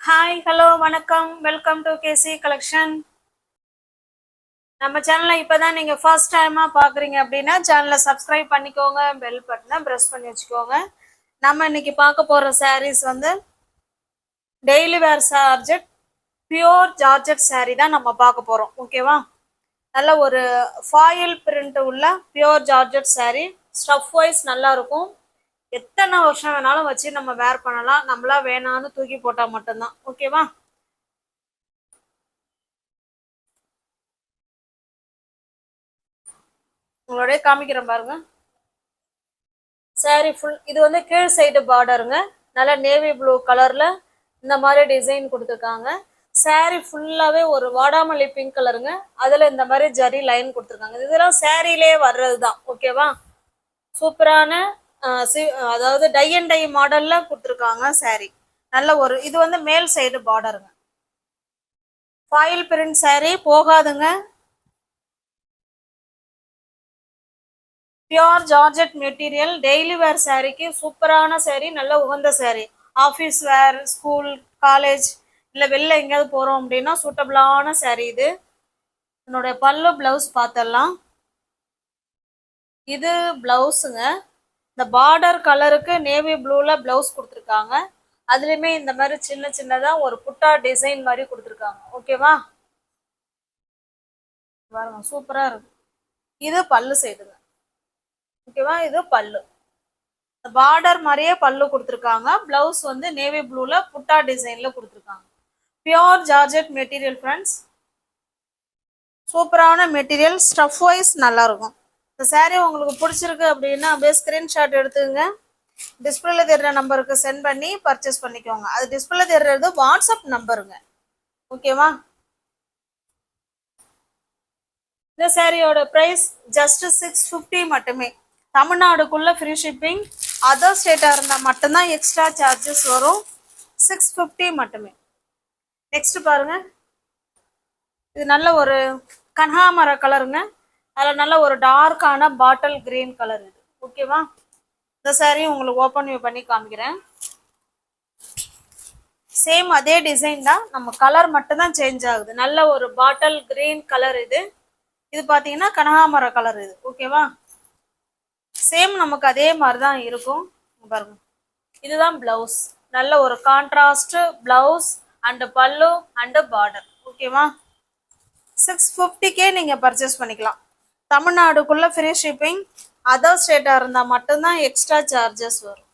Hi hello வணக்கம் welcome to KC collection. நம்ம சேனலை இப்போதான் நீங்கள் ஃபர்ஸ்ட் டைமாக பார்க்குறீங்க அப்படின்னா சேனலை சப்ஸ்கிரைப் பண்ணிக்கோங்க, பெல் பட்டனை ப்ரெஸ் பண்ணி வச்சுக்கோங்க. நம்ம இன்னைக்கு பார்க்க போகிற சாரீஸ் வந்து டெய்லி வேர் சார்ஜெட் பியோர் ஜார்ஜெட் சாரீ தான் நம்ம பார்க்க போகிறோம். ஓகேவா? நல்ல ஒரு ஃபாயில் பிரிண்ட் உள்ள pure georgette saree. Stuff wise நல்லா இருக்கும். எத்தனை வருஷம் வேணாலும் வச்சு நம்ம வேர் பண்ணலாம். நம்மளா வேணான்னு தூக்கி போட்டால் மட்டும்தான். ஓகேவா? உங்களோடய காமிக்கிறேன் பாருங்க. சாரீ ஃபுல் இது வந்து கீழ் சைடு பார்டருங்க. நல்லா நேவி ப்ளூ கலர்ல இந்த மாதிரி டிசைன் கொடுத்துருக்காங்க. சாரீ ஃபுல்லாவே ஒரு வாடாமல்லி பிங்க் கலருங்க. அதுல இந்த மாதிரி ஜரி லைன் கொடுத்துருக்காங்க. இதெல்லாம் சாரீலே வர்றது தான். ஓகேவா? சூப்பரான அதாவது டை அண்ட் டை மாடல்ல கொடுத்துருக்காங்க சாரீ. நல்ல ஒரு இது வந்து மேல் சைடு பார்டருங்க. ஃபாயில் பிரிண்ட் சாரீ போகாதுங்க. Pure georgette material daily wear சாரீக்கு சூப்பரான சாரீ. நல்ல உகந்த sari. Office wear, school, college இல்லை வெளில எங்கேயாவது போகிறோம் அப்படின்னா சூட்டபிளான சாரீ இது. என்னுடைய பல்லு பிளவுஸ் பார்த்துடலாம். இது பிளவுஸுங்க. இந்த பார்டர் கலருக்கு நேவி ப்ளூவில் பிளவுஸ் கொடுத்துருக்காங்க. அதுலேயுமே இந்த மாதிரி சின்ன சின்னதாக ஒரு புட்டா டிசைன் மாதிரி கொடுத்துருக்காங்க. ஓகேவா? பாருங்க, சூப்பராக இருக்கு. இது பல்லு சைடுங்க. ஓகேவா? இது பல்லு. பார்டர் மாதிரியே பல்லு கொடுத்துருக்காங்க. பிளவுஸ் வந்து நேவி ப்ளூல புட்டா டிசைன்ல கொடுத்துருக்காங்க. Pure georgette material friends. சூப்பரான மெட்டீரியல். ஸ்டஃப் வைஸ் நல்லா இருக்கும். இந்த சாரீ உங்களுக்கு பிடிச்சிருக்கு அப்படின்னா அப்படியே ஸ்கிரீன்ஷாட் எடுத்துங்க. டிஸ்பிளேல தெரிகிற நம்பருக்கு சென்ட் பண்ணி பர்ச்சேஸ் பண்ணிக்கோங்க. அது டிஸ்பிளேல தெரிகிறது வாட்ஸ்அப் நம்பருங்க. ஓகேவா? இந்த சாரியோட ப்ரைஸ் ஜஸ்ட் 650 மட்டுமே. தமிழ்நாடுக்குள்ள ஃப்ரீ ஷிப்பிங். அதர் ஸ்டேட்டாக இருந்தால் மட்டும்தான் எக்ஸ்ட்ரா சார்ஜஸ் வரும். 650 மட்டுமே. நெக்ஸ்ட் பாருங்க. இது நல்ல ஒரு கனகாமர கலருங்க. அதில் நல்ல ஒரு டார்க்கான பாட்டில் கிரீன் கலர் இது. ஓகேவா? இந்த சாரீ உங்களுக்கு ஓப்பன் வியூ பண்ணி காமிக்கிறேன். சேம் அதே டிசைன் தான், நம்ம கலர் மட்டும்தான் சேஞ்ச் ஆகுது. நல்ல ஒரு பாட்டில் கிரீன் கலர் இது. இது பார்த்தீங்கன்னா கனகாமர கலர் இது. ஓகேவா? சேம் நமக்கு அதே மாதிரி தான் இருக்கும். பாருங்க, இதுதான் பிளவுஸ். நல்ல ஒரு கான்ட்ராஸ்ட் பிளவுஸ் அண்ட் பல்லு அண்ட் பார்டர். ஓகேவா? 650கே நீங்கள் பர்ச்சேஸ் பண்ணிக்கலாம். தமிழ்நாடுக்குள்ள ஃப்ரீ ஷிப்பிங். அதர் ஸ்டேட்டாக இருந்தால் மட்டும்தான் எக்ஸ்ட்ரா சார்ஜஸ் வரும்.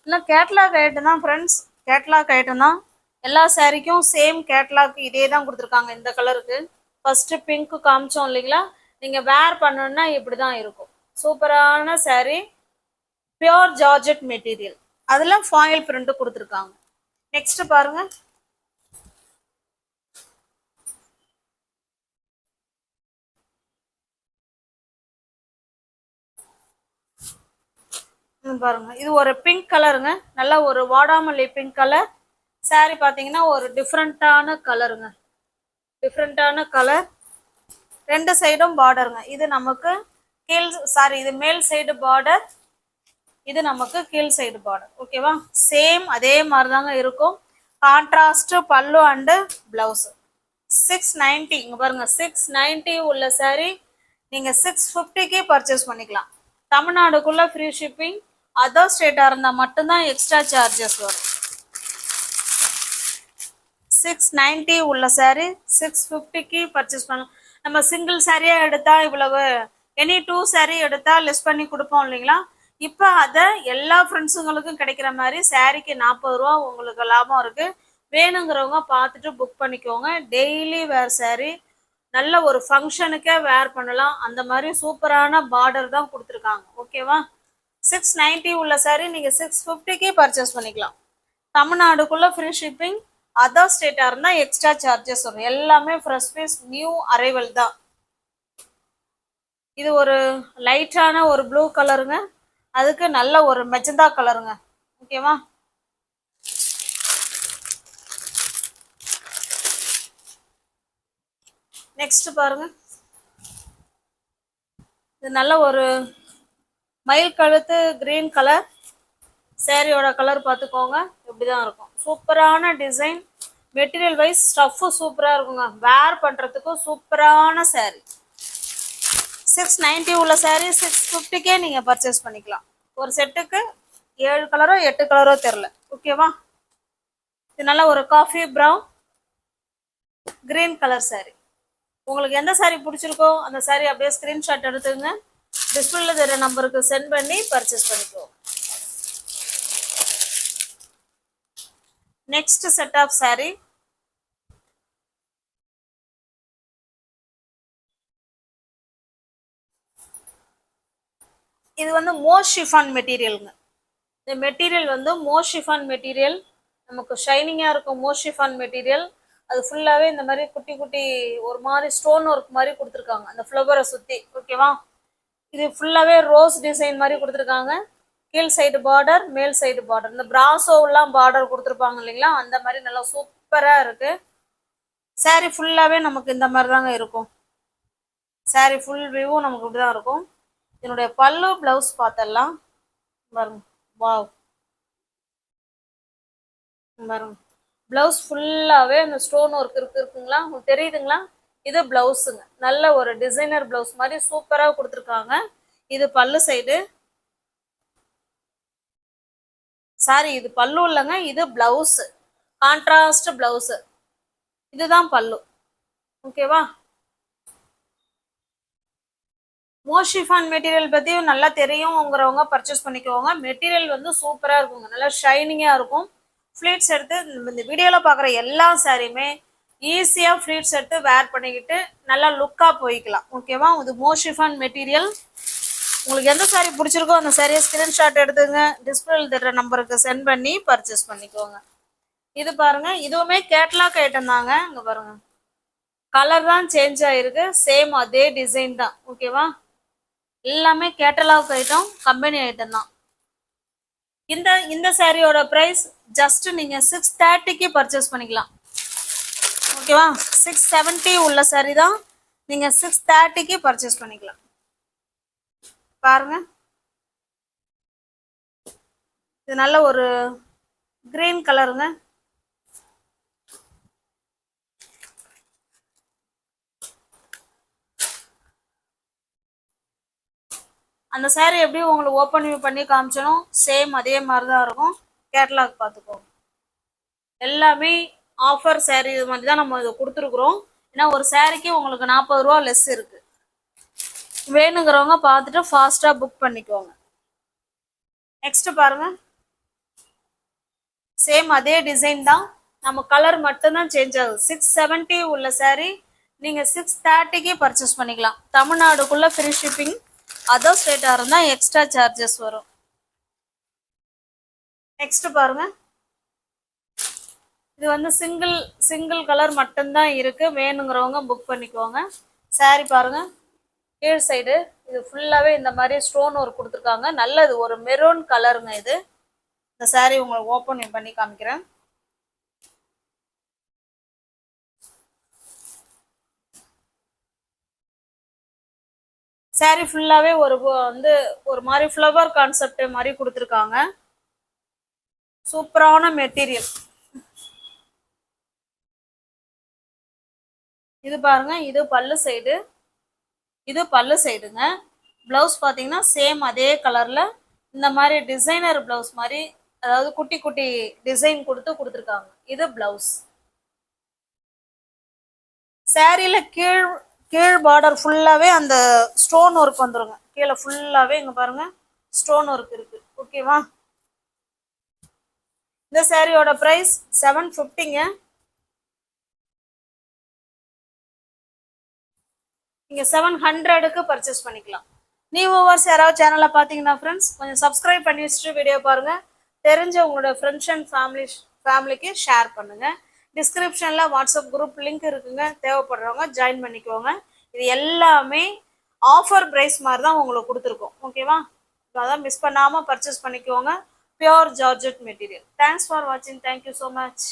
இல்லை, கேட்லாக் ஐட்டம் தான் ஃப்ரெண்ட்ஸ். கேட்லாக் ஐட்டம் தான். எல்லா சாரீக்கும் சேம் கேட்லாக் இதே தான் கொடுத்துருக்காங்க. இந்த கலருக்கு ஃபர்ஸ்ட் பிங்க் காமிச்சோம் இல்லைங்களா? நீங்கள் வேர் பண்ணணும்னா இப்படி தான் இருக்கும். சூப்பரான சாரீ. Pure georgette material. அதில் ஃபாயில் பிரிண்ட் கொடுத்துருக்காங்க. நெக்ஸ்ட் பாருங்க. பாருங்க, இது ஒரு பிங்க் கலருங்க. நல்ல ஒரு வாடாமல்லி பிங்க் கலர் சாரீ. பார்த்தீங்கன்னா ஒரு டிஃப்ரெண்ட்டான கலருங்க. டிஃப்ரெண்ட்டான கலர். ரெண்டு சைடும் பார்டருங்க. இது நமக்கு கீழ் இது மேல் சைடு பார்டர். இது நமக்கு கீழ் சைடு பார்டர். ஓகேவா? சேம் அதே மாதிரி தாங்க இருக்கும். கான்ட்ராஸ்ட் பல்லு அண்டு பிளவுஸ். 690. இங்க பாருங்க, 690 உள்ள சாரீ நீங்கள் 650கே பர்ச்சேஸ் பண்ணிக்கலாம். தமிழ்நாடுக்குள்ள ஃப்ரீ ஷிப்பிங். அதர் ஸ்டேட்டாக இருந்தால் மட்டும்தான் எக்ஸ்ட்ரா சார்ஜஸ் வரும். 690 உள்ள சாரீ 650க்கு பர்ச்சேஸ் பண்ணலாம். நம்ம சிங்கிள் சாரியாக எடுத்தால் இவ்வளவு, எனி 2 சாரீ எடுத்தால் லெஸ் பண்ணி கொடுப்போம் இல்லைங்களா? இப்போ அதை எல்லா ஃப்ரெண்ட்ஸுங்களுக்கும் கிடைக்கிற மாதிரி சாரீக்கு 40 ரூபா உங்களுக்கு லாபம் இருக்குது. வேணுங்கிறவங்க பார்த்துட்டு புக் பண்ணிக்கோங்க. டெய்லி வேர் சாரீ. நல்ல ஒரு ஃபங்க்ஷனுக்கே வேர் பண்ணலாம். அந்த மாதிரி சூப்பரான பார்டர் தான் கொடுத்துருக்காங்க. ஓகேவா? 690 உள்ள சாரீ நீங்கள் 650கே பர்ச்சேஸ் பண்ணிக்கலாம். தமிழ்நாடுக்குள்ள ஃப்ரீ ஷிப்பிங். அதர் ஸ்டேட்டாக இருந்தால் எக்ஸ்ட்ரா சார்ஜஸ் வரும். எல்லாமே ஃப்ரெஷ் பீஸ், நியூ அரைவல் தான். இது ஒரு லைட்டான ஒரு ப்ளூ கலருங்க. அதுக்கு நல்ல ஒரு மெஜந்தா கலருங்க. ஓகேவா? நெக்ஸ்ட் பாருங்க. இது நல்ல ஒரு மயில் கழுத்து கிரீன் கலர். சாரியோட கலர் பார்த்துக்கோங்க, இப்படிதான் இருக்கும். சூப்பரான டிசைன். மெட்டீரியல் வைஸ் ஸ்டஃப்பு சூப்பராக இருக்குங்க. வேர் பண்ணுறதுக்கும் சூப்பரான சாரி. 690 உள்ள சாரி 650கே நீங்கள் பர்ச்சேஸ் பண்ணிக்கலாம். ஒரு செட்டுக்கு 7 கலரோ 8 கலரோ தெரில. ஓகேவா? இது நல்ல ஒரு coffee brown green colour sorry. உங்களுக்கு எந்த சாரி பிடிச்சிருக்கோ அந்த சாரி அப்படியே ஸ்க்ரீன்ஷாட் எடுத்துங்க. டிஸ்பிளேல தெரிய நம்பருக்கு சென்ட் பண்ணி பர்ச்சேஸ் பண்ணிக்கோ. Next set of saree. இது வந்து மோர் ஷிஃபான் மெட்டீரியலுங்க. இந்த மெட்டீரியல் வந்து மோர் ஷிஃபான் மெட்டீரியல். நமக்கு ஷைனிங்காக இருக்கும் மோர் ஷிஃபான் மெட்டீரியல். அது ஃபுல்லாகவே இந்த மாதிரி குட்டி குட்டி ஒரு மாதிரி ஸ்டோன் ஒர்க் மாதிரி கொடுத்துருக்காங்க அந்த ஃப்ளவரை சுற்றி. ஓகேவா? இது ஃபுல்லாகவே ரோஸ் டிசைன் மாதிரி கொடுத்துருக்காங்க. கீழ் சைடு பார்டர், மேல் சைடு பார்டர். இந்த பிராசோவெல்லாம் பார்டர் கொடுத்துருப்பாங்க இல்லைங்களா, அந்த மாதிரி நல்லா சூப்பராக இருக்குது. சாரீ ஃபுல்லாகவே நமக்கு இந்த மாதிரி தாங்க இருக்கும். சாரீ ஃபுல் வியூவும் நமக்கு இப்படி தான் இருக்கும். என்னுடைய பல்லு ப்ளவுஸ் பார்த்தலாம் பாருங்க. வாவ், பாருங்க. ப்ளவுஸ் ஃபுல்லாகவே அந்த ஸ்டோன் ஒர்க் இருக்குங்களா, உங்களுக்கு தெரியுதுங்களா? இது ப்ளவுஸுங்க. நல்ல ஒரு டிசைனர் ப்ளவுஸ் மாதிரி சூப்பராக கொடுத்துருக்காங்க. இது பல்லு சைடு. சாரி, இது பல்லு இல்லைங்க, இது பிளவுஸு. Contrast blouse. இதுதான் பல்லு. ஓகேவா? மோஷிஃபான் மெட்டீரியல் பற்றி நல்லா தெரியுங்கிறவங்க பர்ச்சேஸ் பண்ணிக்கோங்க. மெட்டீரியல் வந்து சூப்பராக இருக்குங்க, நல்லா ஷைனிங்காக இருக்கும். ஃப்ளீட்ஸ் எடுத்து இந்த வீடியோவில் பார்க்குற எல்லா சாரியுமே ஈஸியாக ஃப்ளீட்ஸ் எடுத்து வேர் பண்ணிக்கிட்டு நல்லா லுக்காக போய்க்கலாம். ஓகேவா? இது மோஷிஃபான் மெட்டீரியல். உங்களுக்கு எந்த சாரி பிடிச்சிருக்கோ அந்த சாரியை ஸ்க்ரீன்ஷாட் எடுத்துங்க. டிஸ்பிளேல தர்ற நம்பருக்கு சென்ட் பண்ணி பர்ச்சேஸ் பண்ணிக்கோங்க. இது பாருங்க, இதுவுமே கேட்லாக் ஐட்டம் தாங்க. இங்க பாருங்க, கலர் தான் சேஞ்ச் ஆயிருக்கு, சேம் அதே டிசைன் தான். ஓகேவா? எல்லாமே கேட்டலாக் ஐட்டம், கம்பெனி ஐட்டம் தான். இந்த சாரியோட பிரைஸ் ஜஸ்ட் நீங்க 630க்கு பர்ச்சேஸ் பண்ணிக்கலாம். ஓகேவா? 670 உள்ள சாரி தான், நீங்க 630க்கு பர்ச்சேஸ் பண்ணிக்கலாம். பாருங்க, இது நல்ல ஒரு கிரீன் கலருங்க. அந்த சாரி எப்படி உங்களுக்கு ஓப்பன் வியூ பண்ணி காமிச்சனும் சேம் அதே மாதிரி தான் இருக்கும். கேட்டலாக் பார்த்துக்கோங்க. எல்லாமே ஆஃபர் சாரி இது மாதிரி தான் நம்ம இதை கொடுத்துருக்குறோம். ஏன்னா ஒரு சாரிக்கு உங்களுக்கு 40 ரூபா லெஸ் இருக்கு. வேணுங்கிறவங்க பார்த்துட்டு ஃபாஸ்ட்டாக புக் பண்ணிக்கோங்க. நெக்ஸ்ட் பாருங்க, சேம் அதே டிசைன் தான், நம்ம கலர் மட்டும்தான் சேஞ்ச் ஆகுது. 670 உள்ள சாரி நீங்கள் 630க்கு பர்ச்சேஸ் பண்ணிக்கலாம். தமிழ்நாடுக்குள்ள ஃப்ரீ ஷிப்பிங். அதர் ஸ்டேட்டாக இருந்தால் எக்ஸ்ட்ரா சார்ஜஸ் வரும். நெக்ஸ்ட் பாருங்க, இது வந்து சிங்கிள் கலர் மட்டும்தான் இருக்கு. வேணுங்கிறவங்க புக் பண்ணிக்கோங்க. சாரி பாருங்க, கீழ் சைடு இது ஃபுல்லாகவே இந்த மாதிரி ஸ்டோன் ஒர்க் கொடுத்துருக்காங்க. நல்லது, ஒரு மெரூன் கலருங்க இது. இந்த சாரி உங்களுக்கு ஓப்பன் பண்ணி காமிக்கிறேன். சாரி ஃபுல்லாகவே ஒரு மாதிரி ஃப்ளவர் கான்செப்ட் மாதிரி கொடுத்துருக்காங்க. சூப்பரான மெட்டீரியல். இது பாருங்க, இது பல்லு சைடு, இது பல்லு சைடுங்க. பிளவுஸ் பார்த்தீங்கன்னா சேம் அதே கலரில் இந்த மாதிரி டிசைனர் பிளவுஸ் மாதிரி, அதாவது குட்டி குட்டி டிசைன் கொடுத்துருக்காங்க. இது பிளவுஸ். சாரியில் கீழ் பார்டர் ஃபுல்லாகவே அந்த ஸ்டோன் ஒர்க் வந்துருங்க. கீழே ஃபுல்லாகவே இங்கே பாருங்க ஸ்டோன் ஒர்க் இருக்கு. ஓகேவா? இந்த சாரியோட ப்ரைஸ் 750ங்க. நீங்கள் 700க்கு பர்ச்சேஸ் பண்ணிக்கலாம். நியூவர்ஸ் யாராவது சேனலில் பார்த்தீங்கன்னா ஃப்ரெண்ட்ஸ் கொஞ்சம் சப்ஸ்கிரைப் பண்ணி வச்சுட்டு வீடியோ பாருங்கள். தெரிஞ்ச உங்களோட ஃப்ரெண்ட்ஸ் அண்ட் ஃபேமிலிக்கு ஷேர் பண்ணுங்கள். டிஸ்கிரிப்ஷனில் வாட்ஸ்அப் குரூப் லிங்க் இருக்குங்க, தேவைப்படுறவங்க ஜாயின் பண்ணிக்கோங்க. இது எல்லாமே ஆஃபர் ப்ரைஸ் மாதிரி தான் உங்களுக்கு கொடுத்துருக்கோம். ஓகேவா? அதான் மிஸ் பண்ணாமல் பர்ச்சேஸ் பண்ணிக்கோங்க. Pure georgette material. Thanks for வாட்சிங். Thank you so much.